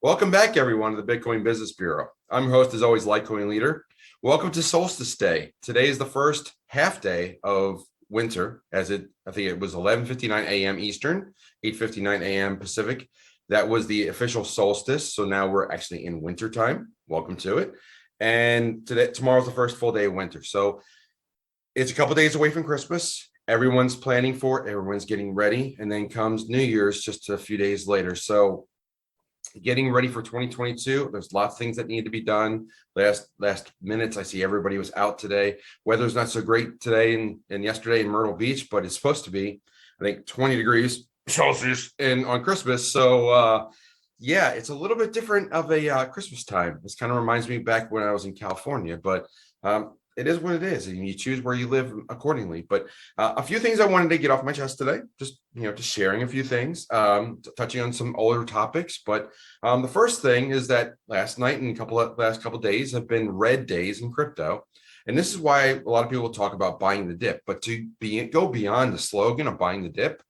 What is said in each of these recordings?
Welcome back, everyone, to the Bitcoin Business Bureau. I'm your host, as always, LitecoinLeader. Welcome to Solstice Day. Today is the first half day of winter, I think it was 11:59 a.m. Eastern, 8:59 a.m. Pacific. That was the official solstice. So now we're actually in winter time. Welcome to it. And tomorrow's the first full day of winter. So it's a couple days away from Christmas. Everyone's planning for it. Everyone's getting ready. And then comes New Year's just a few days later. So getting ready for 2022. There's lots of things that need to be done. Last minutes, I see everybody was out today. Weather's not so great today and yesterday in Myrtle Beach, but it's supposed to be, I think, 20 degrees Celsius on Christmas. So yeah, it's a little bit different of a Christmas time. This kind of reminds me back when I was in California, but it is what it is, and you choose where you live accordingly. But a few things I wanted to get off my chest today, just sharing a few things, touching on some older topics. But the first thing is that last night and last couple of days have been red days in crypto, and this is why a lot of people talk about buying the dip. But to go beyond the slogan of buying the dip,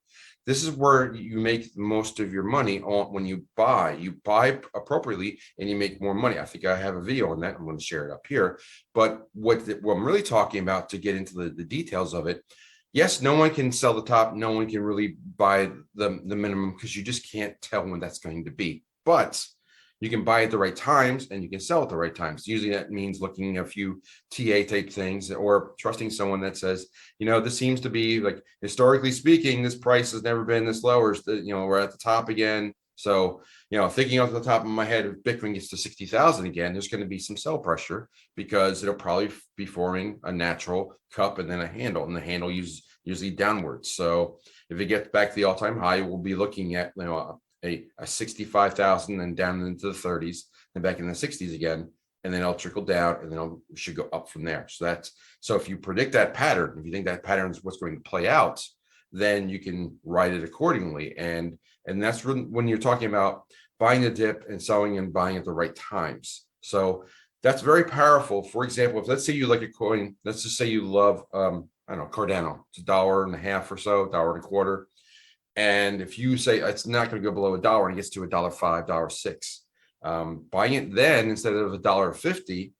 this is where you make most of your money on when you buy. You buy appropriately and you make more money. I think I have a video on that. I'm going to share it up here. But what I'm really talking about, to get into the details of it, yes, no one can sell the top. No one can really buy the minimum, because you just can't tell when that's going to be. But you can buy at the right times and you can sell at the right times. Usually that means looking at a few TA type things, or trusting someone that says, this seems to be, like, historically speaking, this price has never been this low, or we're at the top again. So, thinking off the top of my head, if Bitcoin gets to 60,000 again, there's going to be some sell pressure, because it'll probably be forming a natural cup and then a handle, and the handle usually downwards. So if it gets back to the all-time high, we'll be looking at, a 65,000 and down into the 30s and back in the 60s again, and then it'll trickle down, and then it should go up from there. So if you predict that pattern, if you think that pattern is what's going to play out, then you can ride it accordingly. And that's when you're talking about buying the dip and selling and buying at the right times. So that's very powerful. For example, if let's say you like a coin, let's just say you love I don't know, Cardano. It's $1.50 or so, $1.25. And if you say it's not going to go below $1 and it gets to $1.05, $1.06, buying it then instead of $1.50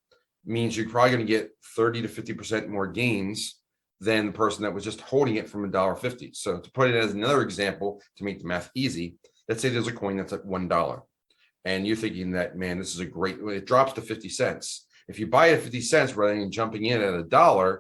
means you're probably going to get 30 to 50% more gains than the person that was just holding it from $1.50. So to put it as another example, to make the math easy, let's say there's a coin that's at $1, and you're thinking that, man, this is a great, it drops to 50 cents. If you buy it at 50 cents rather than jumping in at $1,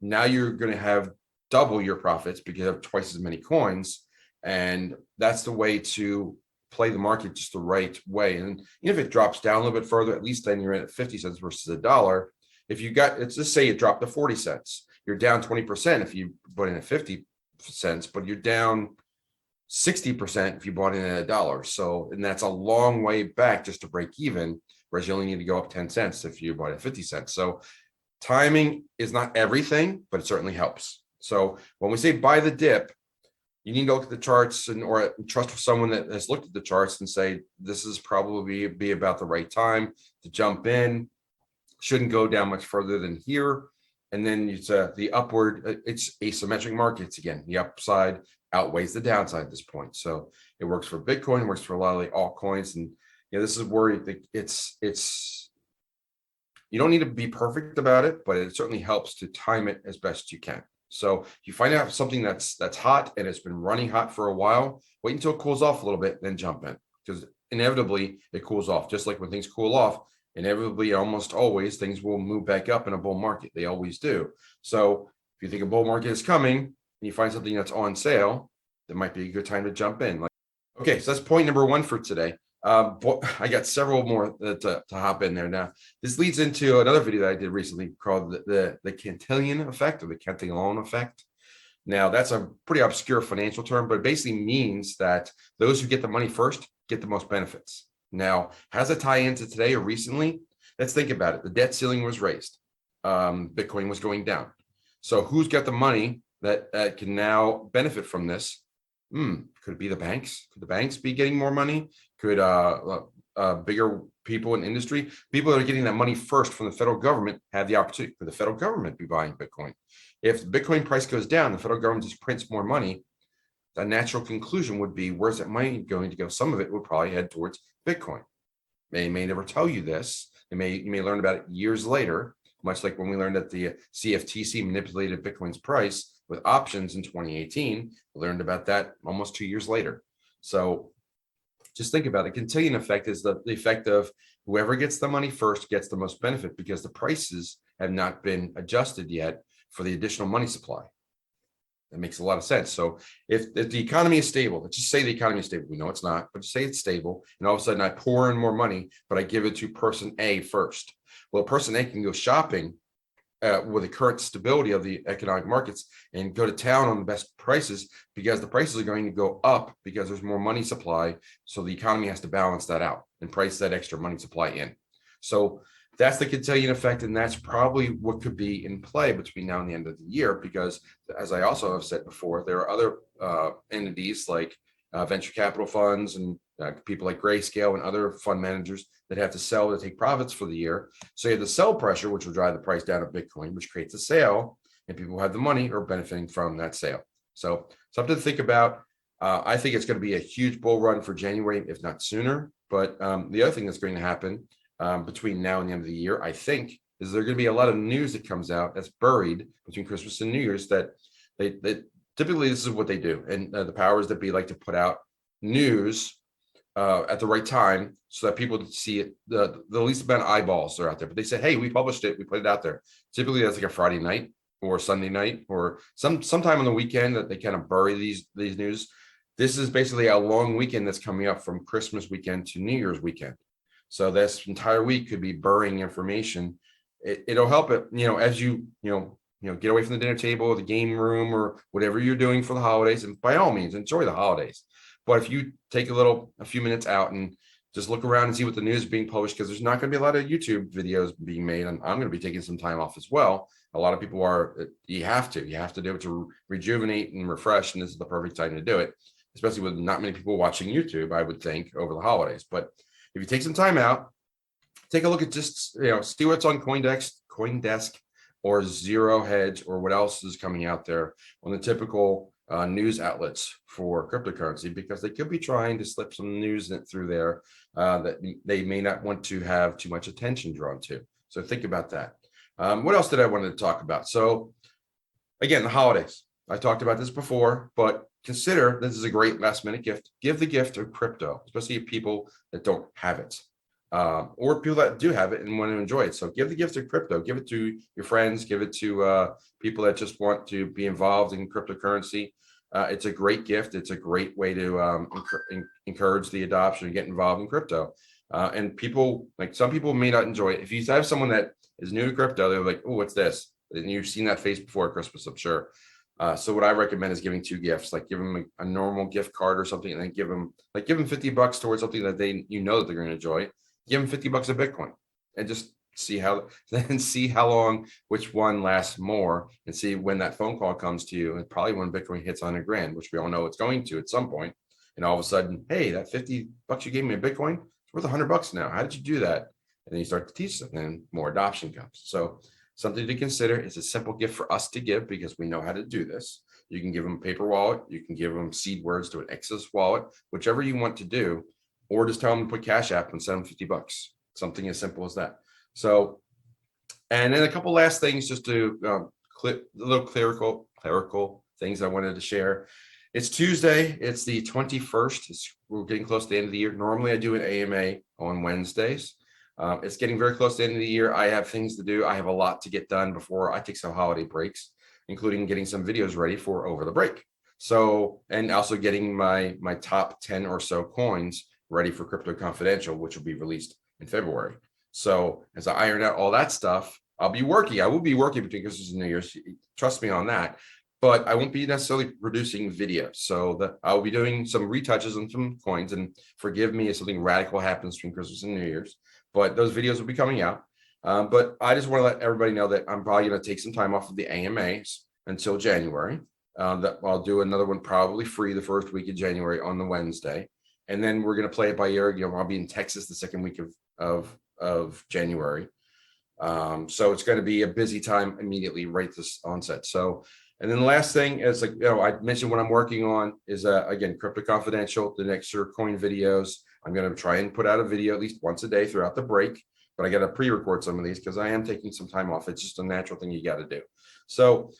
now you're going to have double your profits because you have twice as many coins. And that's the way to play the market, just the right way. And if it drops down a little bit further, at least then you're in at 50 cents versus $1. If you got, let's just say it dropped to 40 cents, you're down 20% if you put in at 50 cents, but you're down 60% if you bought in at $1. So, and that's a long way back just to break even, whereas you only need to go up 10 cents if you bought at 50 cents. So timing is not everything, but it certainly helps. So when we say buy the dip, you need to look at the charts or trust someone that has looked at the charts and say, this is probably be about the right time to jump in. Shouldn't go down much further than here. And then it's the upward, it's asymmetric markets again. The upside outweighs the downside at this point. So it works for Bitcoin, it works for a lot of the altcoins. And this is where it's you don't need to be perfect about it, but it certainly helps to time it as best you can. So if you find out something that's hot and it's been running hot for a while, wait until it cools off a little bit, then jump in, because inevitably it cools off. Just like when things cool off, inevitably, almost always, things will move back up in a bull market. They always do. So if you think a bull market is coming and you find something that's on sale, that might be a good time to jump in. Okay, so that's point number one for today. I got several more to hop in there. Now, this leads into another video that I did recently called the Cantillon effect, or the Cantillon effect. Now, that's a pretty obscure financial term, but it basically means that those who get the money first get the most benefits. Now, how does it tie into today or recently? Let's think about it. The debt ceiling was raised. Bitcoin was going down. So who's got the money that can now benefit from this? Could it be the banks? Could the banks be getting more money? Could bigger people in industry, people that are getting that money first from the federal government, have the opportunity for the federal government to be buying Bitcoin? If the Bitcoin price goes down, the federal government just prints more money. The natural conclusion would be, where's that money going to go? Some of it would probably head towards Bitcoin. They may never tell you this. You may learn about it years later, much like when we learned that the CFTC manipulated Bitcoin's price with options in 2018. We learned about that almost 2 years later. So just think about it. The Cantillon effect is the effect of whoever gets the money first gets the most benefit, because the prices have not been adjusted yet for the additional money supply. That makes a lot of sense. So if the economy is stable, let's just say the economy is stable. We know it's not, but just say it's stable. And all of a sudden I pour in more money, but I give it to person A first. Well, person A can go shopping with the current stability of the economic markets and go to town on the best prices, because the prices are going to go up because there's more money supply. So the economy has to balance that out and price that extra money supply in. So that's the Cantillon effect, and that's probably what could be in play between now and the end of the year, because as I also have said before, there are other entities like venture capital funds and people like Grayscale and other fund managers that have to sell to take profits for the year. So you have the sell pressure, which will drive the price down of Bitcoin, which creates a sale, and people who have the money are benefiting from that sale. So something to think about. I think it's going to be a huge bull run for January, if not sooner. But the other thing that's going to happen between now and the end of the year, I think, is there going to be a lot of news that comes out that's buried between Christmas and New Year's that typically this is what they do. And the powers that be like to put out news at the right time so that people see it, the least amount of eyeballs are out there. But they say, hey, we published it, we put it out there. Typically that's like a Friday night or Sunday night or sometime on the weekend that they kind of bury these news. This is basically a long weekend that's coming up from Christmas weekend to New Year's weekend. So this entire week could be burying information. It'll help it, as you get away from the dinner table or the game room or whatever you're doing for the holidays. And by all means, enjoy the holidays. But if you take a few minutes out and just look around and see what the news is being published, because there's not going to be a lot of YouTube videos being made, and I'm going to be taking some time off as well. A lot of people are. You have to do it to rejuvenate and refresh, and this is the perfect time to do it, especially with not many people watching YouTube, I would think, over the holidays. But if you take some time out, take a look at just, see what's on CoinDesk or Zero Hedge or what else is coming out there on the typical news outlets for cryptocurrency, because they could be trying to slip some news through there that they may not want to have too much attention drawn to. So think about that. What else did I want to talk about? So again, the holidays. I talked about this before, but consider this is a great last minute gift. Give the gift of crypto, especially people that don't have it. Or people that do have it and want to enjoy it. So give the gift of crypto, give it to your friends, give it to people that just want to be involved in cryptocurrency. It's a great gift. It's a great way to encourage the adoption and get involved in crypto. And people, like some people may not enjoy it. If you have someone that is new to crypto, they're like, oh, what's this? And you've seen that face before Christmas, I'm sure. So what I recommend is giving two gifts, like give them a normal gift card or something, and then give them $50 towards something that that they're going to enjoy. Give them $50 of Bitcoin and just see how long which one lasts more, and see when that phone call comes to you, and probably when Bitcoin hits $100,000, which we all know it's going to at some point. And all of a sudden, hey, that $50 you gave me in Bitcoin, it's worth $100 now. How did you do that? And then you start to teach them, and more adoption comes. So something to consider. Is a simple gift for us to give because we know how to do this. You can give them a paper wallet. You can give them seed words to an Exodus wallet, whichever you want to do, or just tell them to put Cash App and send them $50. Something as simple as that. So, and then a couple last things just to little clerical things I wanted to share. It's Tuesday. It's the 21st. We're getting close to the end of the year. Normally I do an AMA on Wednesdays. It's getting very close to the end of the year. I have things to do. I have a lot to get done before I take some holiday breaks, including getting some videos ready for over the break. So, and also getting my top 10 or so coins ready for Crypto Confidential, which will be released in February. So as I iron out all that stuff, I'll be working. I will be working between Christmas and New Year's. Trust me on that. But I won't be necessarily producing videos. So I'll be doing some retouches on some coins, and forgive me if something radical happens between Christmas and New Year's. But those videos will be coming out. But I just want to let everybody know that I'm probably going to take some time off of the AMAs until January. That I'll do another one probably free the first week of January on the Wednesday. And then we're going to play it by ear. I'll be in Texas the second week of January. So it's going to be a busy time immediately right this onset. So, and then the last thing is, I mentioned what I'm working on is, again, Crypto Confidential, the next coin videos. I'm going to try and put out a video at least once a day throughout the break, but I got to pre-record some of these because I am taking some time off. It's just a natural thing you got to do. So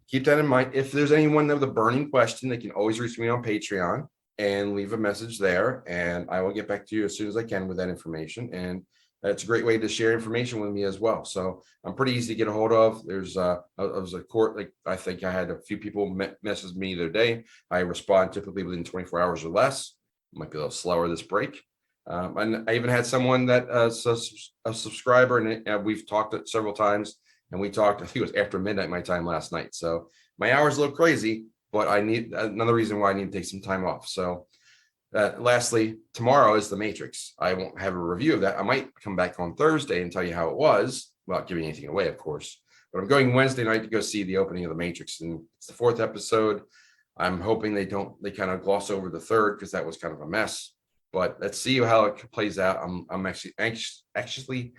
keep that in mind. If there's anyone with a burning question, they can always reach me on Patreon and leave a message there, and I will get back to you as soon as I can with that information. And that's a great way to share information with me as well. So I'm pretty easy to get a hold of. There's a court, like I think I had a few people message me the other day. I respond typically within 24 hours or less. Might be a little slower this break. And I even had someone that a subscriber, and we've talked several times, and we talked, I think it was after midnight my time last night. So my hours look crazy, but I need another reason why I need to take some time off. So lastly, tomorrow is the Matrix. I won't have a review of that. I might come back on Thursday and tell you how it was, without giving anything away, of course. But I'm going Wednesday night to go see the opening of the Matrix, and it's the 4th episode. I'm hoping they kind of gloss over the 3rd because that was kind of a mess. But let's see how it plays out. I'm actually anxiously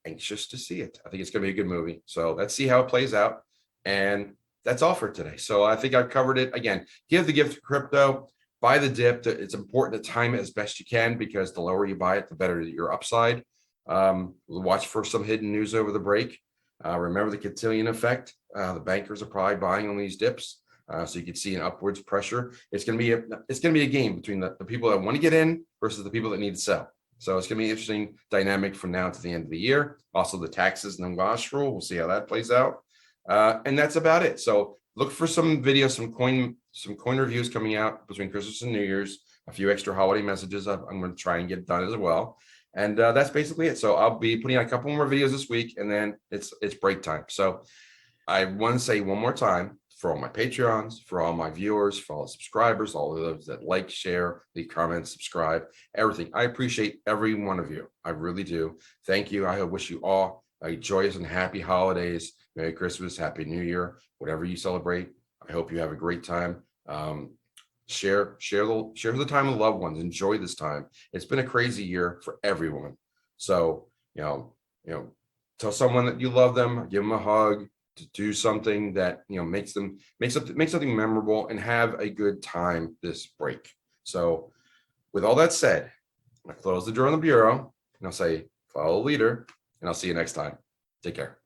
anxious to see it. I think it's going to be a good movie. So let's see how it plays out. And that's all for today. So I think I've covered it. Again, give the gift of crypto, buy the dip. It's important to time it as best you can because the lower you buy it, the better your upside. Watch for some hidden news over the break. Remember the Cantillon effect. The bankers are probably buying on these dips. So you can see an upwards pressure. It's going to be a game between the people that want to get in versus the people that need to sell. So it's going to be an interesting dynamic from now to the end of the year. Also the taxes and the wash rule. We'll see how that plays out. And that's about it. So look for some videos, some coin reviews coming out between Christmas and New Year's, a few extra holiday messages. I'm going to try and get done as well. And that's basically it. So I'll be putting out a couple more videos this week, and then it's break time. So I want to say one more time, for all my Patreons, for all my viewers, for all the subscribers, all of those that like, share, leave comments, subscribe, everything. I appreciate every one of you. I really do. Thank you. I wish you all a joyous and happy holidays. Merry Christmas, Happy New Year, whatever you celebrate. I hope you have a great time. Share the time with loved ones. Enjoy this time. It's been a crazy year for everyone. So, tell someone that you love them, give them a hug, to do something that makes something memorable, and have a good time this break. So with all that said, I close the drawer on the bureau and I'll say follow the leader, and I'll see you next time. Take care.